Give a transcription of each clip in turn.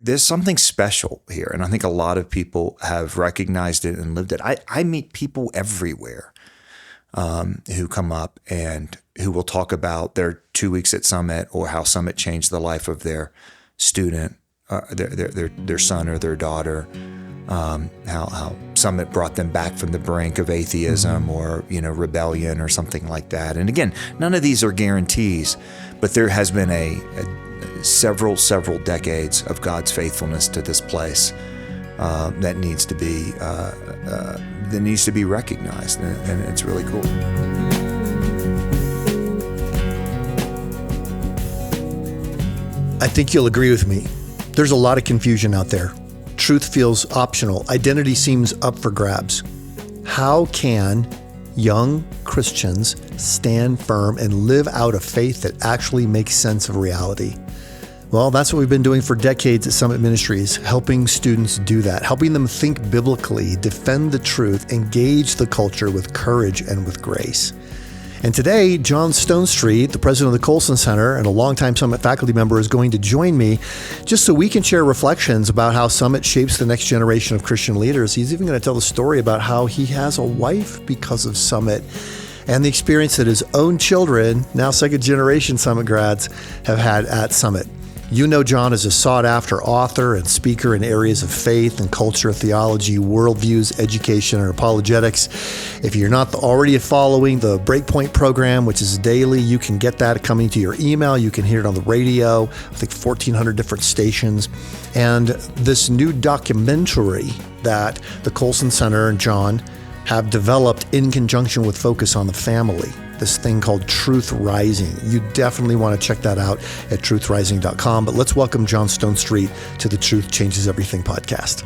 there's something special here. And I think a lot of people have recognized it and lived it. I meet people everywhere who come up and who will talk about their 2 weeks at Summit or how Summit changed the life of their student, their son or their daughter, how Summit brought them back from the brink of atheism or, rebellion or something like that. And again, none of these are guarantees, but there has been several decades of God's faithfulness to this place that needs to be recognized, and it's really cool. I think you'll agree with me. There's a lot of confusion out there. Truth feels optional. Identity seems up for grabs. How can young Christians stand firm and live out a faith that actually makes sense of reality? Well, that's what we've been doing for decades at Summit Ministries, helping students do that, helping them think biblically, defend the truth, engage the culture with courage and with grace. And today, John Stonestreet, the president of the Colson Center and a longtime Summit faculty member, is going to join me just so we can share reflections about how Summit shapes the next generation of Christian leaders. He's even going to tell the story about how he has a wife because of Summit and the experience that his own children, now second generation Summit grads, have had at Summit. You know John is a sought-after author and speaker in areas of faith and culture, theology, worldviews, education, and apologetics. If you're not already following the Breakpoint program, which is daily, you can get that coming to your email. You can hear it on the radio, I think 1,400 different stations. And this new documentary that the Colson Center and John have developed in conjunction with Focus on the Family, this thing called Truth Rising. You definitely want to check that out at truthrising.com. But let's welcome John Stonestreet to the Truth Changes Everything podcast.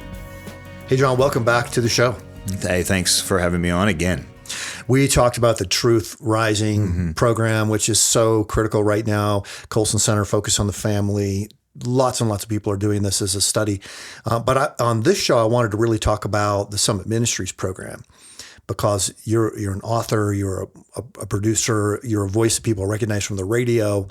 Hey, John, welcome back to the show. Hey, thanks for having me on again. We talked about the Truth Rising program, which is so critical right now. Colson Center, Focus on the Family. Lots and lots of people are doing this as a study. But on this show, I wanted to really talk about the Summit Ministries program, because you're an author, you're a producer, you're a voice that people recognize from the radio.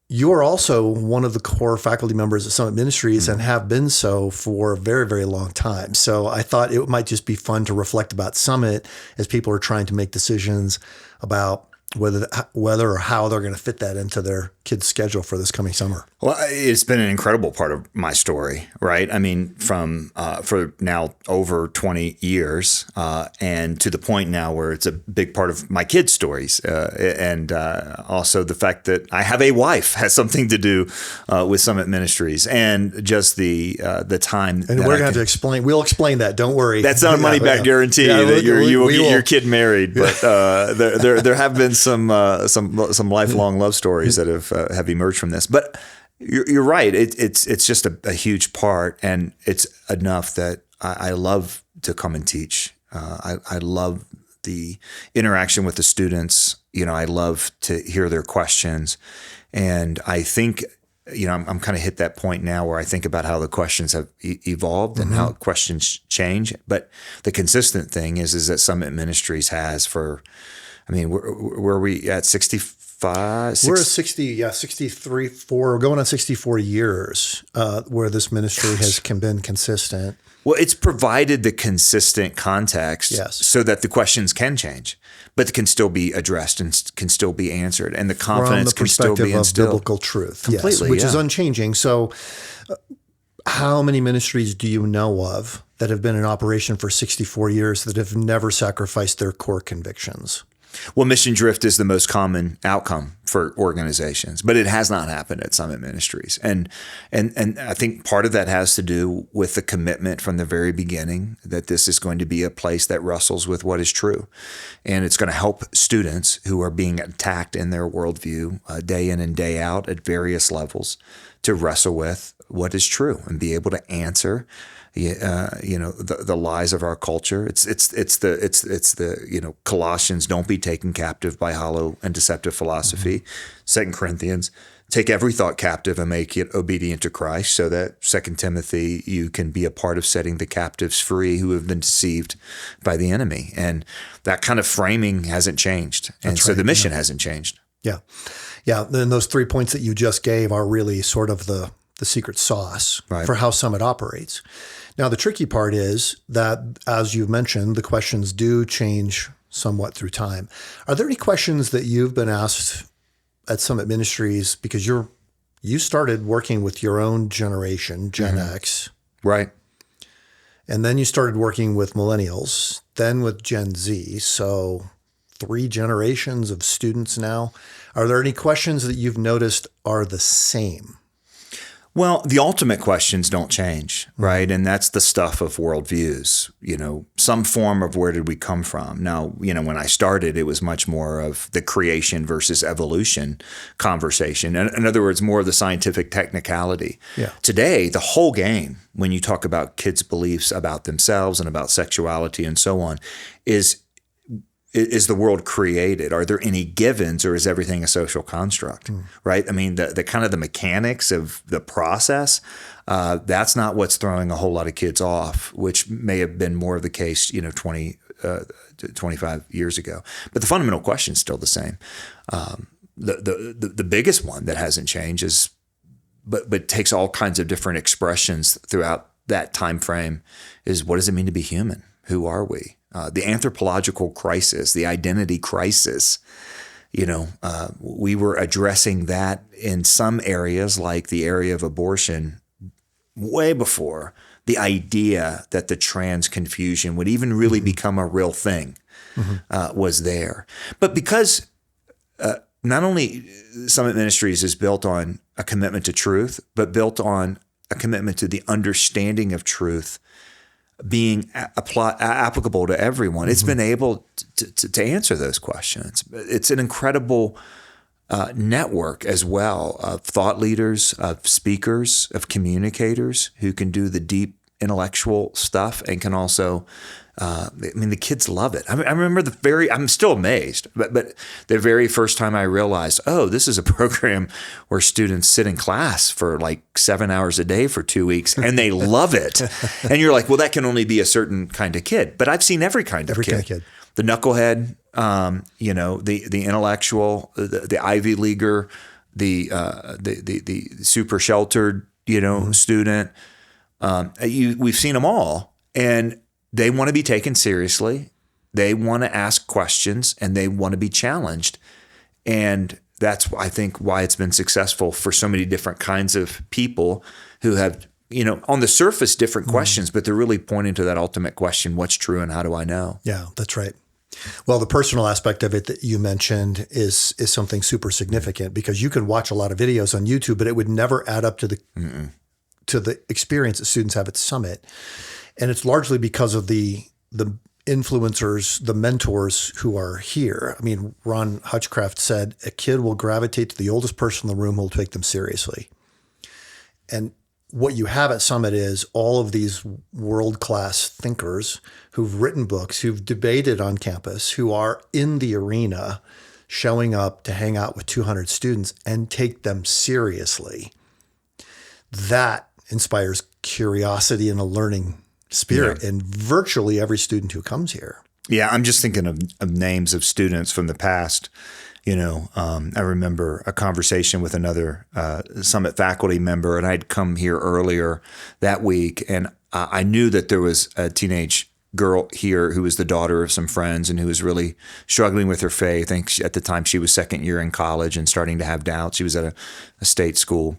You're also one of the core faculty members at Summit Ministries and have been so for a very, very long time. So I thought it might just be fun to reflect about Summit as people are trying to make decisions about whether or how they're going to fit that into their kids' schedule for this coming summer. Well, it's been an incredible part of my story, right? I mean, from for now over 20 years, and to the point now where it's a big part of my kids' stories, and also the fact that I have a wife has something to do with Summit Ministries, and just the time. And we're going to have to explain. We'll explain that. Don't worry. That's not a money back guarantee that you will get your kid married, but there have been some lifelong love stories that have emerged from this. But you're right. It's just a huge part, and it's enough that I love to come and teach. I love the interaction with the students. I love to hear their questions, and I think I'm kind of hit that point now where I think about how the questions have evolved and how questions change. But the consistent thing is that Summit Ministries has for. I mean, where are we at 65? We're at 63, we're going on 64 years where this ministry has been consistent. Well, it's provided the consistent context so that the questions can change, but can still be addressed and can still be answered. And the confidence can still be instilled. From the perspective of biblical truth, completely, which is unchanging. So how many ministries do you know of that have been in operation for 64 years that have never sacrificed their core convictions? Well, mission drift is the most common outcome for organizations, but it has not happened at Summit Ministries. And I think part of that has to do with the commitment from the very beginning that this is going to be a place that wrestles with what is true. And it's going to help students who are being attacked in their worldview day in and day out at various levels to wrestle with what is true and be able to answer the lies of our culture. It's the Colossians, don't be taken captive by hollow and deceptive philosophy. 2 Corinthians, take every thought captive and make it obedient to Christ, so that 2 Timothy, you can be a part of setting the captives free who have been deceived by the enemy. And that kind of framing hasn't changed. And so the mission hasn't changed. Yeah. Yeah. Then those 3 points that you just gave are really sort of the the secret sauce Right. for how Summit operates. Now, the tricky part is that, as you've mentioned, the questions do change somewhat through time. Are there any questions that you've been asked at Summit Ministries because you started working with your own generation, Gen X, Right. and then you started working with millennials, then with Gen Z, so 3 generations of students now. Are there any questions that you've noticed are the same? Well, the ultimate questions don't change, right? And that's the stuff of worldviews, some form of where did we come from? Now, when I started, it was much more of the creation versus evolution conversation. In other words, more of the scientific technicality. Yeah. Today, the whole game, when you talk about kids' beliefs about themselves and about sexuality and so on, is the world created? Are there any givens, or is everything a social construct? Right? I mean, the kind of the mechanics of the process, that's not what's throwing a whole lot of kids off, which may have been more of the case, 20 to 25 years ago. But the fundamental question is still the same. The biggest one that hasn't changed is, but takes all kinds of different expressions throughout that time frame, is what does it mean to be human? Who are we? The anthropological crisis, the identity crisis, we were addressing that in some areas, like the area of abortion, way before the idea that the trans confusion would even really become a real thing was there. But because not only Summit Ministries is built on a commitment to truth, but built on a commitment to the understanding of truth being applicable to everyone, it's been able to answer those questions. It's an incredible network as well of thought leaders, of speakers, of communicators who can do the deep intellectual stuff and can also, the kids love it. I remember I'm still amazed, but the very first time I realized, this is a program where students sit in class for like 7 hours a day for 2 weeks and they love it. And you're like, well, that can only be a certain kind of kid. But I've seen every kind of kid. The knucklehead, the intellectual, the Ivy Leaguer, the super sheltered, student. We've seen them all, and they want to be taken seriously. They want to ask questions, and they want to be challenged. And that's, I think, why it's been successful for so many different kinds of people who have, on the surface, different questions, but they're really pointing to that ultimate question: what's true and how do I know? Yeah, that's right. Well, the personal aspect of it that you mentioned is something super significant, because you could watch a lot of videos on YouTube, but it would never add up to the experience that students have at Summit. And it's largely because of the influencers, the mentors who are here. I mean, Ron Hutchcraft said, a kid will gravitate to the oldest person in the room who will take them seriously. And what you have at Summit is all of these world-class thinkers who've written books, who've debated on campus, who are in the arena showing up to hang out with 200 students and take them seriously. That inspires curiosity and a learning spirit in virtually every student who comes here. Yeah, I'm just thinking of names of students from the past. I remember a conversation with another Summit faculty member, and I'd come here earlier that week, and I knew that there was a teenage girl here who was the daughter of some friends and who was really struggling with her faith. I think at the time she was second year in college and starting to have doubts. She was at a state school.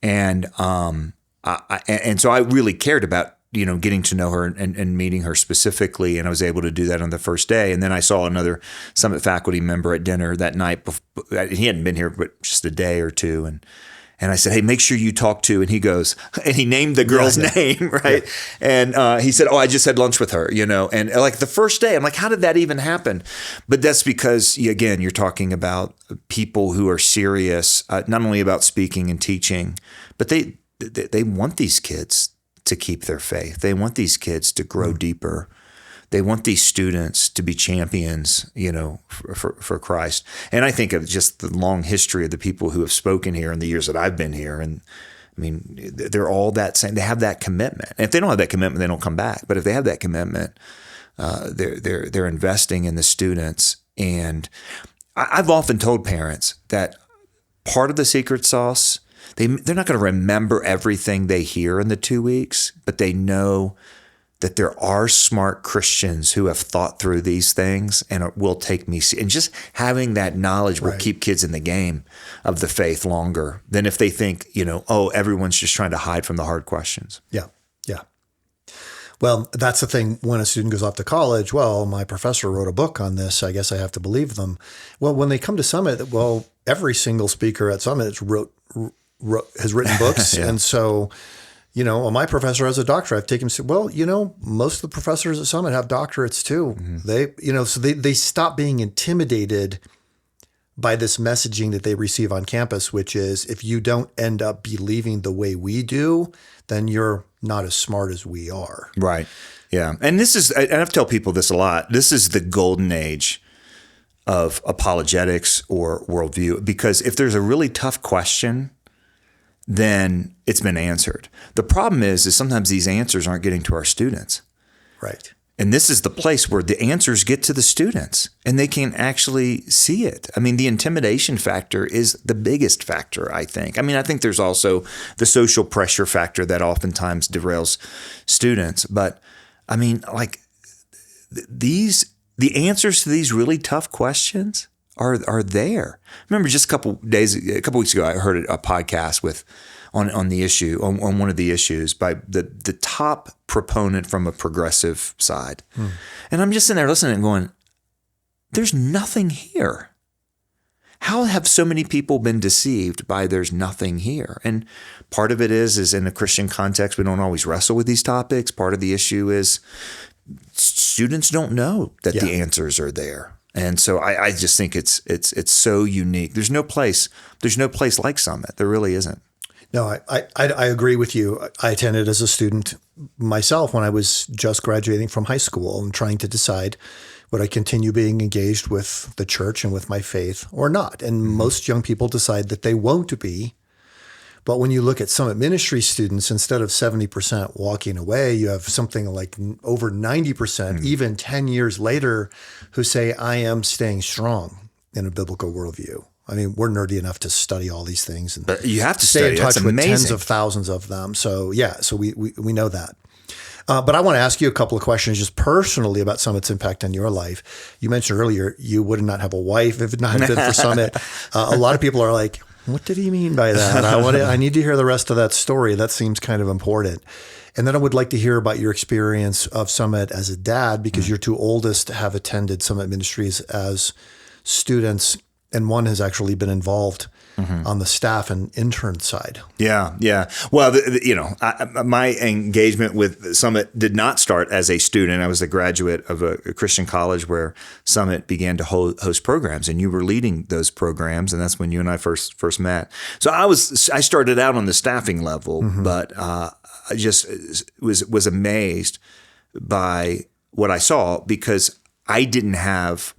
And so I really cared about, getting to know her and meeting her specifically. And I was able to do that on the first day. And then I saw another Summit faculty member at dinner that night. He hadn't been here but just a day or two. And I said, hey, make sure you talk to, and he goes, and he named the girl's name, right? Yeah. And he said, I just had lunch with her, and like the first day, I'm like, how did that even happen? But that's because, again, you're talking about people who are serious, not only about speaking and teaching, but they want these kids to keep their faith. They want these kids to grow deeper. They want these students to be champions, for Christ. And I think of just the long history of the people who have spoken here in the years that I've been here. And I mean, they're all that same. They have that commitment. And if they don't have that commitment, they don't come back. But if they have that commitment, they're investing in the students. And I've often told parents that part of the secret sauce they're not going to remember everything they hear in the 2 weeks, but they know that there are smart Christians who have thought through these things and will take me. And just having that knowledge will keep kids in the game of the faith longer than if they think, oh, everyone's just trying to hide from the hard questions. Yeah. Yeah. Well, that's the thing when a student goes off to college. Well, my professor wrote a book on this. I guess I have to believe them. Well, when they come to Summit, well, every single speaker at Summit has written books. And so, my professor has a doctorate. I've taken him, well, most of the professors at Summit have doctorates too. Mm-hmm. So they stop being intimidated by this messaging that they receive on campus, which is if you don't end up believing the way we do, then you're not as smart as we are. Right. Yeah. And I've told people this a lot. This is the golden age of apologetics or worldview, because if there's a really tough question, then it's been answered. The problem is sometimes these answers aren't getting to our students. Right. And this is the place where the answers get to the students and they can actually see it. I mean, the intimidation factor is the biggest factor, I think. I think there's also the social pressure factor that oftentimes derails students. But the answers to these really tough questions are there. Remember, just a couple weeks ago, I heard a podcast on the issue, on one of the issues by the top proponent from a progressive side. And I'm just sitting there listening and going, there's nothing here. How have so many people been deceived by there's nothing here? And part of it is in a Christian context, we don't always wrestle with these topics. Part of the issue is students don't know that the answers are there. And so I just think it's so unique. There's no place like Summit. There really isn't. No, I agree with you. I attended as a student myself when I was just graduating from high school and trying to decide would I continue being engaged with the church and with my faith or not. And most young people decide that they won't be. But when you look at Summit Ministries students, instead of 70% walking away, you have something like over 90%, even 10 years later, who say, I am staying strong in a biblical worldview. We're nerdy enough to study all these things, and but you have to stay in touch That's with amazing. tens of thousands of them. So we know that. But I want to ask you a couple of questions just personally about Summit's impact on your life. You mentioned earlier you would not have a wife if it not been for Summit. A lot of people are like, what did he mean by that? I need to hear the rest of that story. That seems kind of important. And then I would like to hear about your experience of Summit as a dad, because your two oldest have attended Summit Ministries as students, and one has actually been involved on the staff and intern side. Yeah. Well, my engagement with Summit did not start as a student. I was a graduate of a Christian college where Summit began to host programs, and you were leading those programs, and that's when you and I first met. So I started out on the staffing level, but I just was amazed by what I saw, because I didn't have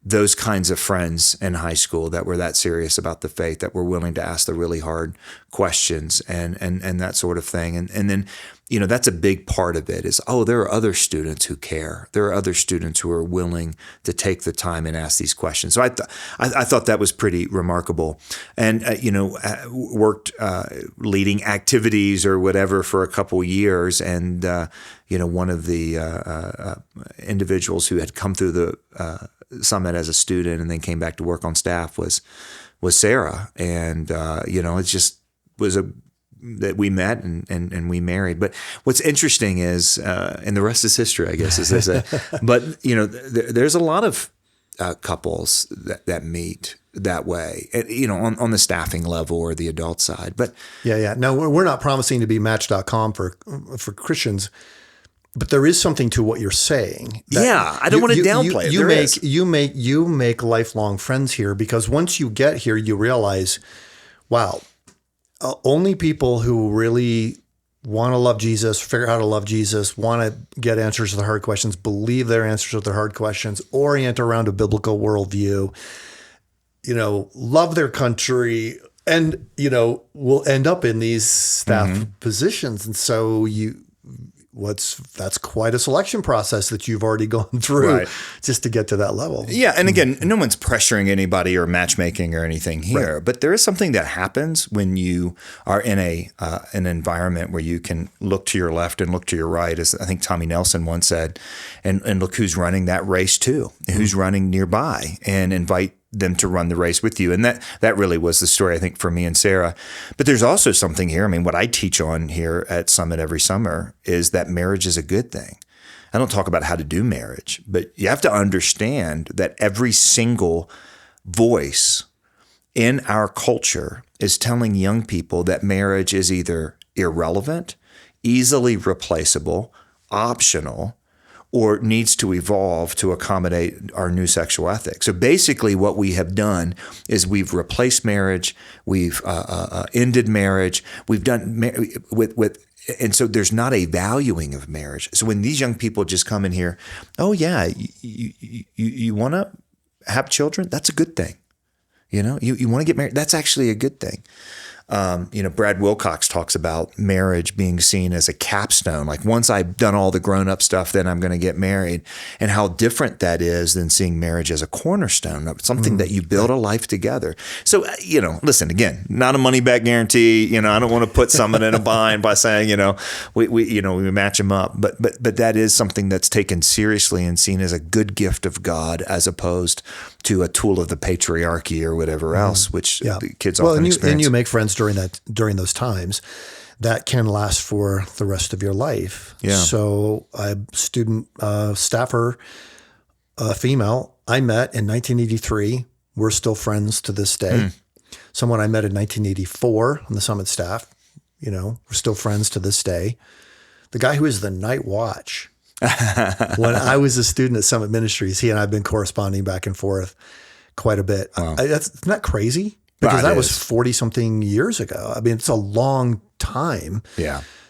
those kinds of friends in high school that were that serious about the faith, that were willing to ask the really hard questions and that sort of thing. And then, that's a big part of it is, there are other students who care. There are other students who are willing to take the time and ask these questions. So I thought that was pretty remarkable, and, worked leading activities or whatever for a couple years. And, one of the individuals who had come through the Summit as a student and then came back to work on staff was Sarah. And, it just was that we met and we married. But what's interesting is, and the rest is history, I guess, as they say, but, there's a lot of couples that meet that way, on the staffing level or the adult side. But yeah. No, we're not promising to be Match.com for Christians. But there is something to what you're saying. I don't want to downplay it. You make lifelong friends here, because once you get here, you realize, wow, only people who really want to love Jesus, figure out how to love Jesus, want to get answers to the hard questions, believe their answers to the hard questions, orient around a biblical worldview, love their country, and will end up in these staff positions. And so that's quite a selection process that you've already gone through just to get to that level. Yeah. And again, no one's pressuring anybody or matchmaking or anything here, but there is something that happens when you are in an environment where you can look to your left and look to your right, as I think Tommy Nelson once said, and look who's running that race too, who's running nearby, and invite them to run the race with you. And that really was the story, I think, for me and Sarah. But there's also something here. I mean, what I teach on here at Summit every summer is that marriage is a good thing. I don't talk about how to do marriage, but you have to understand that every single voice in our culture is telling young people that marriage is either irrelevant, easily replaceable, optional, or needs to evolve to accommodate our new sexual ethics. So basically what we have done is we've replaced marriage, we've ended marriage, we've done and so there's not a valuing of marriage. So when these young people just come in here, oh yeah, you want to have children? That's a good thing. You want to get married? That's actually a good thing. Brad Wilcox talks about marriage being seen as a capstone. Like once I've done all the grown-up stuff, then I'm going to get married, and how different that is than seeing marriage as a cornerstone of something that you build a life together. So, listen, again, not a money back guarantee. I don't want to put someone in a bind by saying, we match them up, but that is something that's taken seriously and seen as a good gift of God, as opposed to a tool of the patriarchy or whatever else, which the kids often experience. And you make friends during those times that can last for the rest of your life. Yeah. So a student staffer, female, I met in 1983. We're still friends to this day. Someone I met in 1984 on the Summit staff, we're still friends to this day. The guy who was the night watch when I was a student at Summit Ministries, he and I have been corresponding back and forth quite a bit. Wow. Isn't that crazy? Because that was 40-something years ago. I mean, it's a long time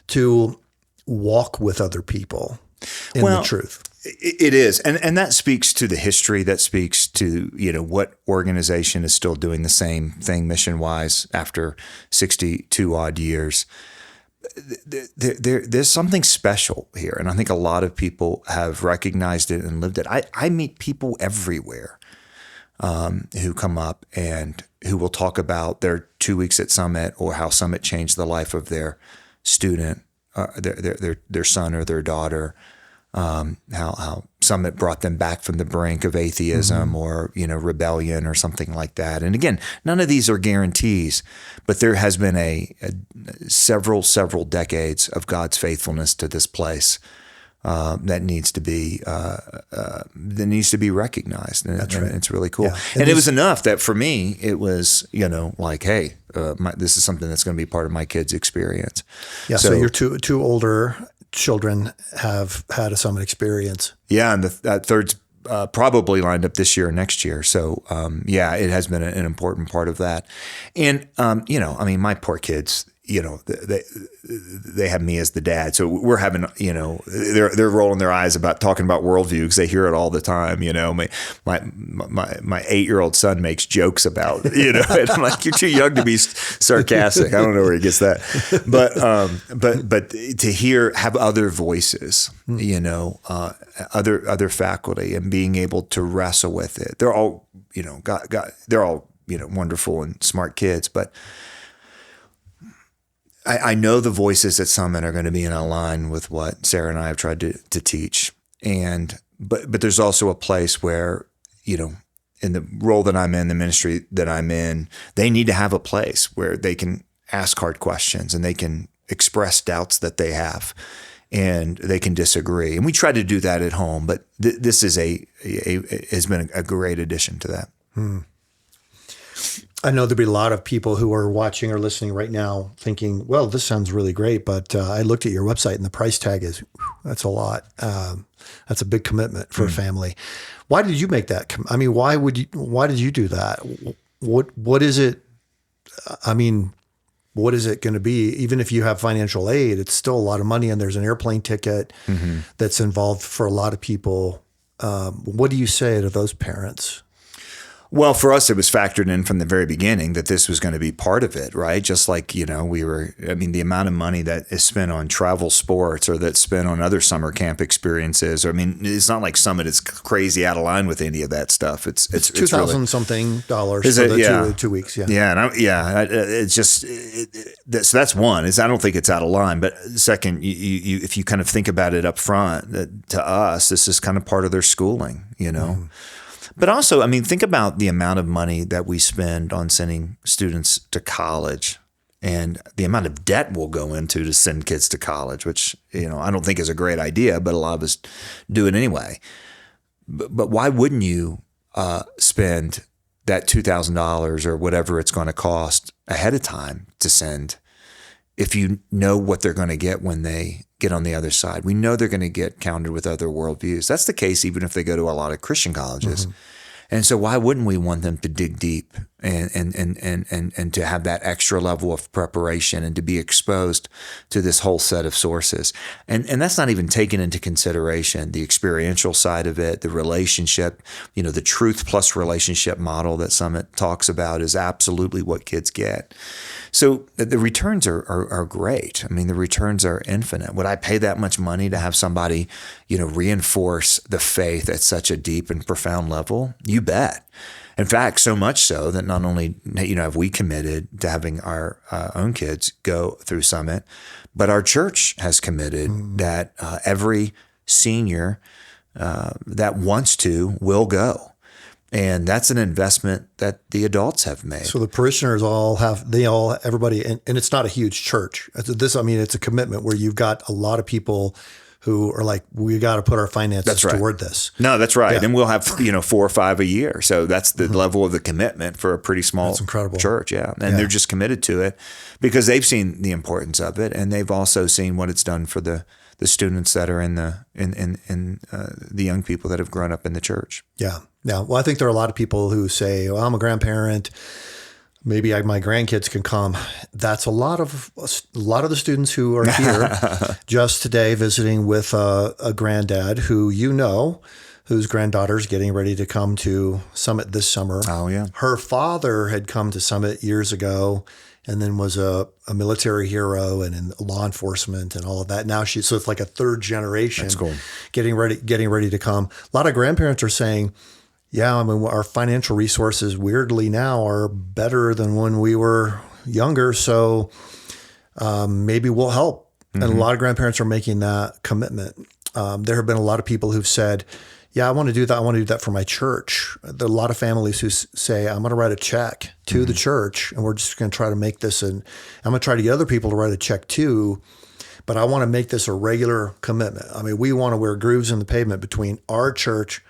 to walk with other people in the truth. It is. And that speaks to the history. That speaks to, what organization is still doing the same thing mission-wise after 62 odd years. There's something special here. And I think a lot of people have recognized it and lived it. I meet people everywhere who come up and who will talk about their 2 weeks at Summit, or how Summit changed the life of their student, their son or their daughter, how Summit brought them back from the brink of atheism or, rebellion or something like that. And again, none of these are guarantees, but there has been several decades of God's faithfulness to this place that needs to be recognized. And, That's right. And it's really cool. Yeah. And it was enough that for me, it was, like, hey, this is something that's going to be part of my kids' experience. Yeah. So your two older children have had a Summit experience. Yeah. And that third's probably lined up this year or next year. So, it has been an important part of that. And, my poor kids, they have me as the dad. So we're having, they're rolling their eyes about talking about worldview because they hear it all the time. My 8-year-old son makes jokes about, and I'm like, you're too young to be sarcastic. I don't know where he gets that. But to have other voices, other faculty, and being able to wrestle with it. They're all, they're all, wonderful and smart kids, but I know the voices at Summit are going to be in line with what Sarah and I have tried to teach. But there's also a place where, in the role that I'm in, the ministry that I'm in, they need to have a place where they can ask hard questions and they can express doubts that they have and they can disagree. And we try to do that at home, but this is has been a great addition to that. I know there'll be a lot of people who are watching or listening right now thinking, well, this sounds really great, but I looked at your website and the price tag that's a lot. That's a big commitment for a family. Why did you make that? Why did you do that? What is it? What is it going to be? Even if you have financial aid, it's still a lot of money, and there's an airplane ticket that's involved for a lot of people. What do you say to those parents? Well, for us, it was factored in from the very beginning that this was going to be part of it, right? Just like, the amount of money that is spent on travel sports or that's spent on other summer camp experiences. It's not like Summit is crazy out of line with any of that stuff. It's $2,000 really, something for the 2 weeks. Yeah. Yeah. It's just, so that's one, is I don't think it's out of line. But second, you if you kind of think about it up front, that to us, this is kind of part of their schooling, Mm-hmm. But also, think about the amount of money that we spend on sending students to college and the amount of debt we'll go into to send kids to college, which, I don't think is a great idea, but a lot of us do it anyway. But why wouldn't you spend that $2,000 or whatever it's going to cost ahead of time to send if you know what they're going to get when they get on the other side? We know they're going to get countered with other worldviews. That's the case even if they go to a lot of Christian colleges. Mm-hmm. And so why wouldn't we want them to dig deep and to have that extra level of preparation and to be exposed to this whole set of sources? And that's not even taken into consideration the experiential side of it, the relationship, the truth plus relationship model that Summit talks about is absolutely what kids get. So the returns are great. The returns are infinite. Would I pay that much money to have somebody, reinforce the faith at such a deep and profound level? You bet. In fact, so much so that not only, have we committed to having our own kids go through Summit, but our church has committed that every senior that wants to will go. And that's an investment that the adults have made. So the parishioners everybody, and it's not a huge church. It's a commitment where you've got a lot of people who are like, we got to put our finances toward this. No, that's right. Yeah. And we'll have, 4 or 5 a year. So that's the level of the commitment for a pretty small church. Yeah. And they're just committed to it because they've seen the importance of it. And they've also seen what it's done for the students that are in the young people that have grown up in the church. Yeah. Yeah. Well, I think there are a lot of people who say, well, I'm a grandparent. Maybe my grandkids can come. That's a lot of the students who are here just today visiting with a granddad who whose granddaughter's getting ready to come to Summit this summer. Oh, yeah. Her father had come to Summit years ago and then was a military hero and in law enforcement and all of that. Now so it's like a third generation. That's cool. Getting ready to come. A lot of grandparents are saying, yeah, our financial resources weirdly now are better than when we were younger. So maybe we'll help. Mm-hmm. And a lot of grandparents are making that commitment. There have been a lot of people who've said, yeah, I want to do that. I want to do that for my church. There are a lot of families who say, I'm going to write a check to the church and we're just going to try to make this. And I'm going to try to get other people to write a check too. But I want to make this a regular commitment. We want to wear grooves in the pavement between our church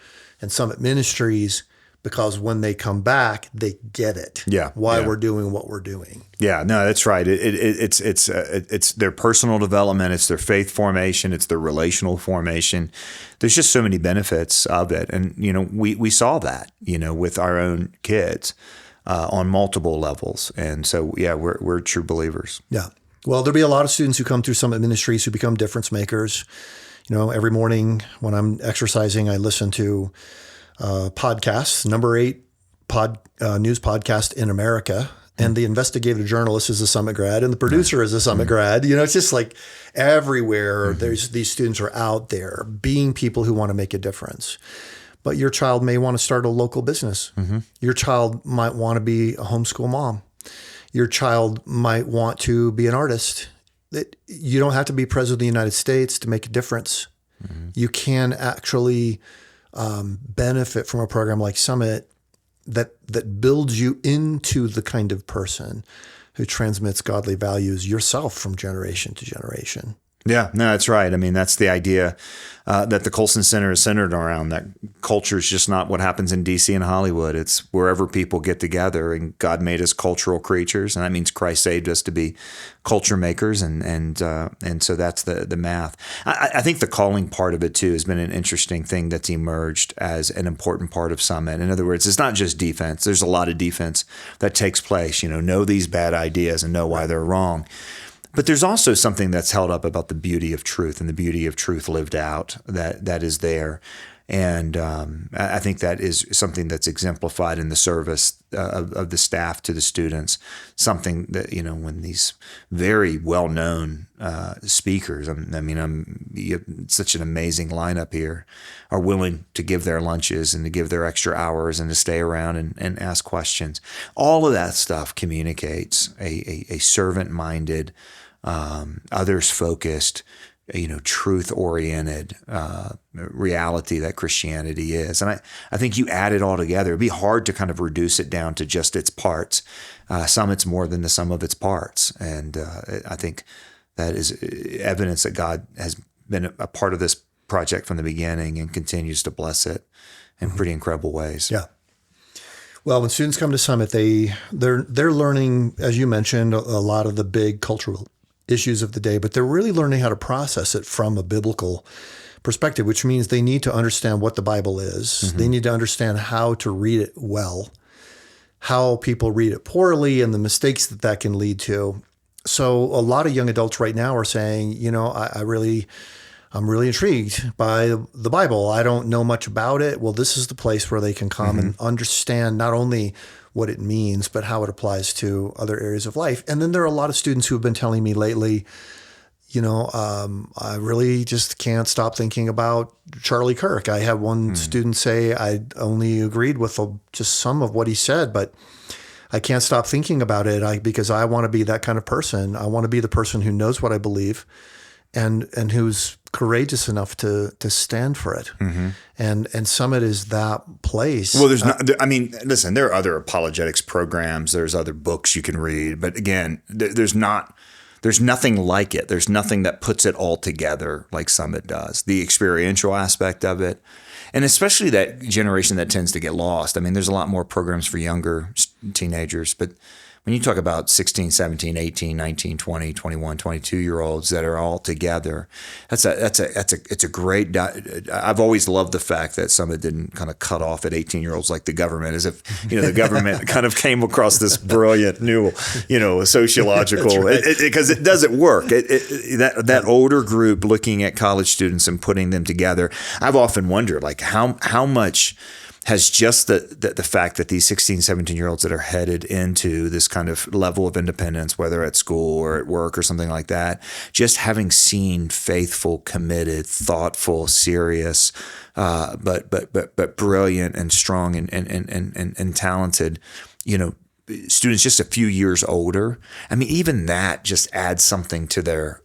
and Summit Ministries, because when they come back, they get it. Yeah, why we're doing what we're doing. Yeah, no, that's right. It's their personal development, it's their faith formation, it's their relational formation. There's just so many benefits of it, and we saw that with our own kids on multiple levels, and so we're true believers. Yeah. Well, there'll be a lot of students who come through Summit Ministries who become difference makers. Every morning when I'm exercising, I listen to podcasts, number 8 news podcast in America. And the investigative journalist is a Summit grad and the producer is a Summit grad. It's just like everywhere these students are out there being people who want to make a difference. But your child may want to start a local business. Mm-hmm. Your child might want to be a homeschool mom. Your child might want to be an artist. You don't have to be president of the United States to make a difference. Mm-hmm. You can actually benefit from a program like Summit that builds you into the kind of person who transmits godly values yourself from generation to generation. Yeah, no, that's right. That's the idea that the Colson Center is centered around, that culture is just not what happens in D.C. and Hollywood. It's wherever people get together, and God made us cultural creatures, and that means Christ saved us to be culture makers, and so that's the math. I think the calling part of it, too, has been an interesting thing that's emerged as an important part of Summit. In other words, it's not just defense. There's a lot of defense that takes place. Know these bad ideas and know why they're wrong. But there's also something that's held up about the beauty of truth and the beauty of truth lived out that is there. And I think that is something that's exemplified in the service of the staff to the students. Something that, when these very well-known speakers, you have such an amazing lineup here, are willing to give their lunches and to give their extra hours and to stay around and ask questions. All of that stuff communicates a servant-minded, others-focused, truth-oriented reality that Christianity is. And I think you add it all together, it'd be hard to kind of reduce it down to just its parts. Some it's more than the sum of its parts. And I think that is evidence that God has been a part of this project from the beginning and continues to bless it in pretty incredible ways. Yeah. Well, when students come to Summit, they're learning, as you mentioned, a lot of the big cultural issues of the day, but they're really learning how to process it from a biblical perspective, which means they need to understand what the Bible is. Mm-hmm. They need to understand how to read it well, how people read it poorly, and the mistakes that can lead to. So a lot of young adults right now are saying, I'm really intrigued by the Bible. I don't know much about it. Well, this is the place where they can come and understand not only what it means, but how it applies to other areas of life. And then there are a lot of students who have been telling me lately, I really just can't stop thinking about Charlie Kirk. I had one student say I only agreed with just some of what he said, but I can't stop thinking about it because I want to be that kind of person. I want to be the person who knows what I believe and who's courageous enough to stand for it. Mm-hmm. And Summit is that place. Well, listen, there are other apologetics programs. There's other books you can read. But again, there's nothing like it. There's nothing that puts it all together like Summit does. The experiential aspect of it, and especially that generation that tends to get lost. There's a lot more programs for younger teenagers, but when you talk about 16, 17, 18, 19, 20, 21, 22-year-olds that are all together, it's a great. I've always loved the fact that Summit didn't kind of cut off at 18-year-olds like the government, as if the government kind of came across this brilliant new sociological, because it doesn't work. That older group looking at college students and putting them together. I've often wondered how much has just the fact that these 16, 17-year-olds that are headed into this kind of level of independence, whether at school or at work or something like that, just having seen faithful, committed, thoughtful, serious, but brilliant and strong and talented, students just a few years older. Even that just adds something to their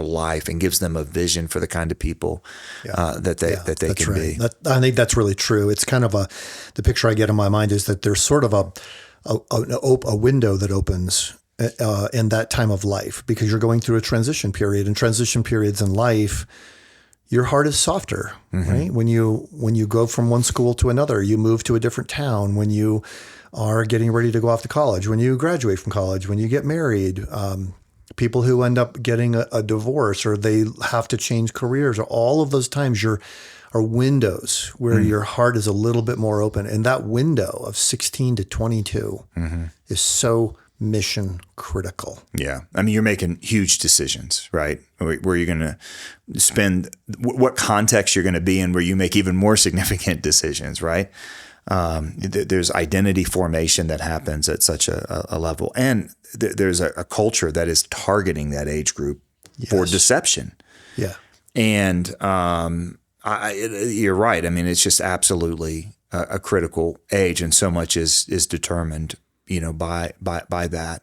life and gives them a vision for the kind of people that they can be. I think that's really true. It's kind of the picture I get in my mind is that there's sort of a window that opens in that time of life because you're going through a transition period, and transition periods in life, your heart is softer, right? When you go from one school to another, you move to a different town, when you are getting ready to go off to college, when you graduate from college, when you get married, people who end up getting a divorce or they have to change careers, or all of those times are windows where your heart is a little bit more open. And that window of 16 to 22 is so mission critical. Yeah. You're making huge decisions, right? Where you're going to spend, what context you're going to be in, where you make even more significant decisions, right? There's identity formation that happens at such a level. And there's a culture that is targeting that age group for deception. Yeah. And you're right. It's just absolutely a critical age, and so much is determined, by that.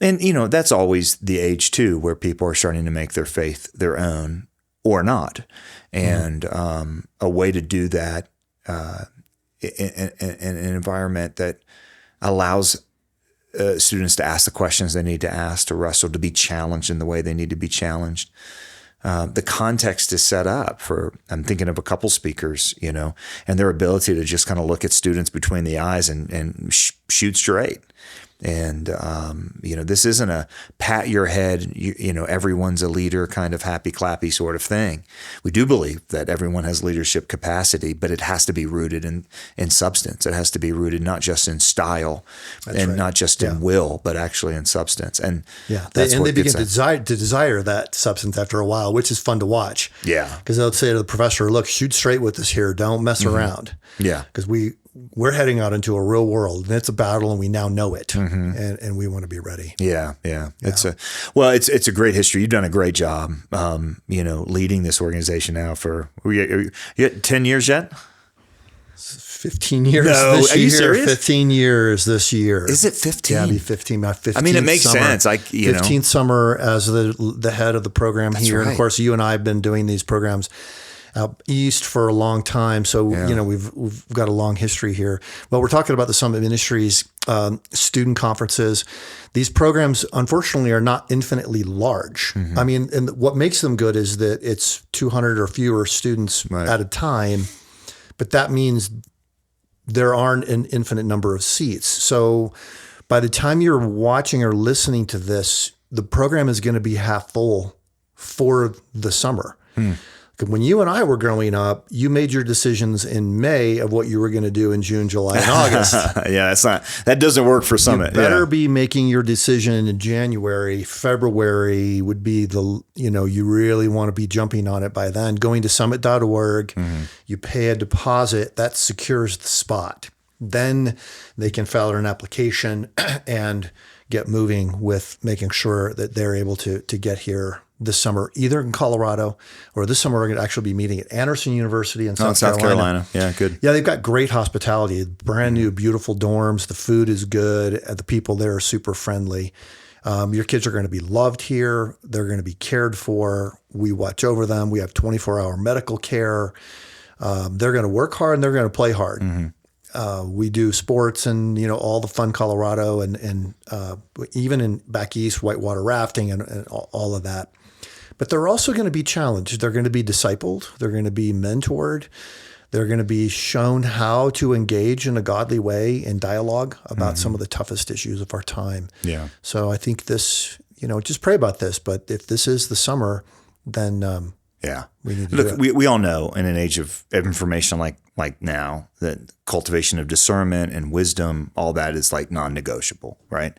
And, that's always the age too, where people are starting to make their faith their own or not. And a way to do that in an environment that allows students to ask the questions they need to ask, to wrestle, to be challenged in the way they need to be challenged. The context is set up for, I'm thinking of a couple speakers, and their ability to just kind of look at students between the eyes and shoot straight. And, this isn't a pat your head, everyone's a leader kind of happy clappy sort of thing. We do believe that everyone has leadership capacity, but it has to be rooted in substance. It has to be rooted not just in style not just in will, but actually in substance. And they begin to desire that substance after a while, which is fun to watch. Yeah. Because they'll say to the professor, look, shoot straight with us here. Don't mess around. Yeah. Because we're heading out into a real world, and it's a battle, and we now know it, and we want to be ready. Yeah. It's a great history. You've done a great job, leading this organization now for, you at 10 years yet? 15 years No, this are you year. serious? 15 years this year. Is it 15? Yeah, it'll be 15. My 15th I mean, it makes summer, sense. 15th summer as the head of the program here. right. And of course, you and I have been doing these programs out east for a long time. So, we've got a long history here. Well, we're talking about the Summit Ministries student conferences. These programs, unfortunately, are not infinitely large. I mean, and what makes them good is that it's 200 or fewer students at a time, but that means there aren't an infinite number of seats. So by the time you're watching or listening to this, the program is going to be half full for the summer. When you and I were growing up, you made your decisions in May of what you were going to do in June, July, and August. That doesn't work for Summit. You better be making your decision in January. February would be you really want to be jumping on it by then. Going to summit.org, you pay a deposit, that secures the spot. Then they can file an application and get moving with making sure that they're able to get here this summer, either in Colorado, or this summer we're going to actually be meeting at Anderson University in South Carolina. Yeah, good. Yeah, they've got great hospitality, brand new, beautiful dorms. The food is good. The people there are super friendly. Your kids are going to be loved here. They're going to be cared for. We watch over them. We have 24-hour medical care. They're going to work hard and they're going to play hard. We do sports and, all the fun Colorado and even in back east, whitewater rafting and all of that. But they're also going to be challenged. They're going to be discipled. They're going to be mentored. They're going to be shown how to engage in a godly way in dialogue about some of the toughest issues of our time. Yeah. So I think this, just pray about this. But if this is the summer, then we need to do it. We all know in an age of information like now that cultivation of discernment and wisdom, all that is like non-negotiable, right?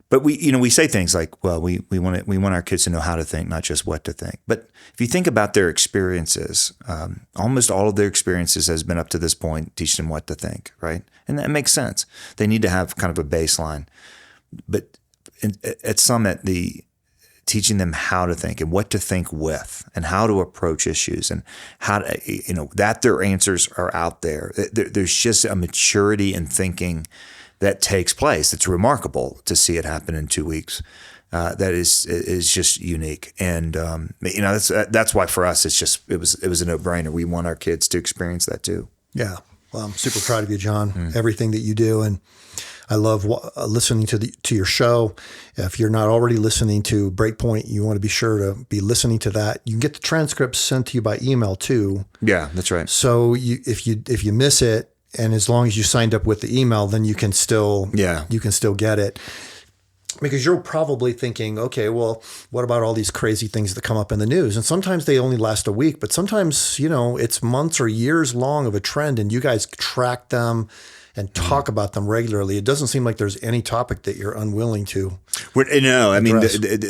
But we say things like, well, we want our kids to know how to think, not just what to think. But if you think about their experiences, almost all of their experiences has been up to this point teach them what to think, right? And that makes sense. They need to have kind of a baseline. But at Summit, teaching them how to think and what to think with and how to approach issues and how to, that their answers are out there. There's just a maturity in thinking that takes place. It's remarkable to see it happen in 2 weeks. That is just unique. And, that's why for us, it was a no-brainer. We want our kids to experience that too. Yeah. Well, I'm super proud of you, John, everything that you do. And I love listening to your show. If you're not already listening to Breakpoint, you want to be sure to be listening to that. You can get the transcripts sent to you by email too. Yeah, that's right. So if you miss it, and as long as you signed up with the email, then you can still get it. Because you're probably thinking, okay, well, what about all these crazy things that come up in the news? And sometimes they only last a week, but sometimes, it's months or years long of a trend, and you guys track them and talk about them regularly. It doesn't seem like there's any topic that you're unwilling to. No, I mean,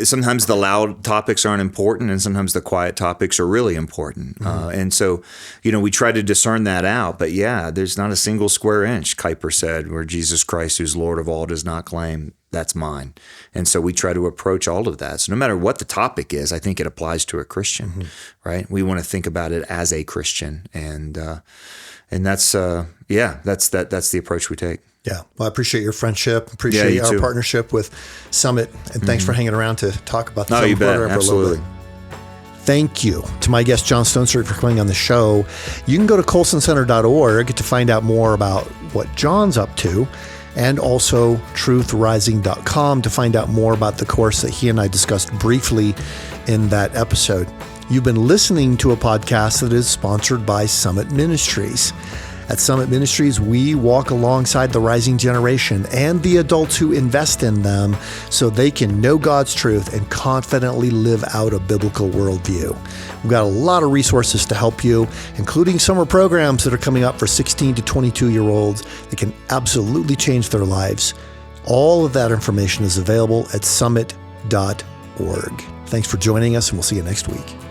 sometimes the loud topics aren't important, and sometimes the quiet topics are really important. And so, we try to discern that out. But yeah, there's not a single square inch, Kuyper said, where Jesus Christ, who's Lord of all, does not claim that's mine. And so we try to approach all of that. So no matter what the topic is, I think it applies to a Christian, right? We want to think about it as a Christian, and that's the approach we take. Yeah. Well, I appreciate your friendship. Appreciate our partnership with Summit. And thanks for hanging around to talk about the Summit program for a little bit. Thank you to my guest, John Stonestreet, for coming on the show. You can go to colsoncenter.org to find out more about what John's up to, and also truthrising.com to find out more about the course that he and I discussed briefly in that episode. You've been listening to a podcast that is sponsored by Summit Ministries. At Summit Ministries, we walk alongside the rising generation and the adults who invest in them so they can know God's truth and confidently live out a biblical worldview. We've got a lot of resources to help you, including summer programs that are coming up for 16 to 22-year-olds that can absolutely change their lives. All of that information is available at summit.org. Thanks for joining us, and we'll see you next week.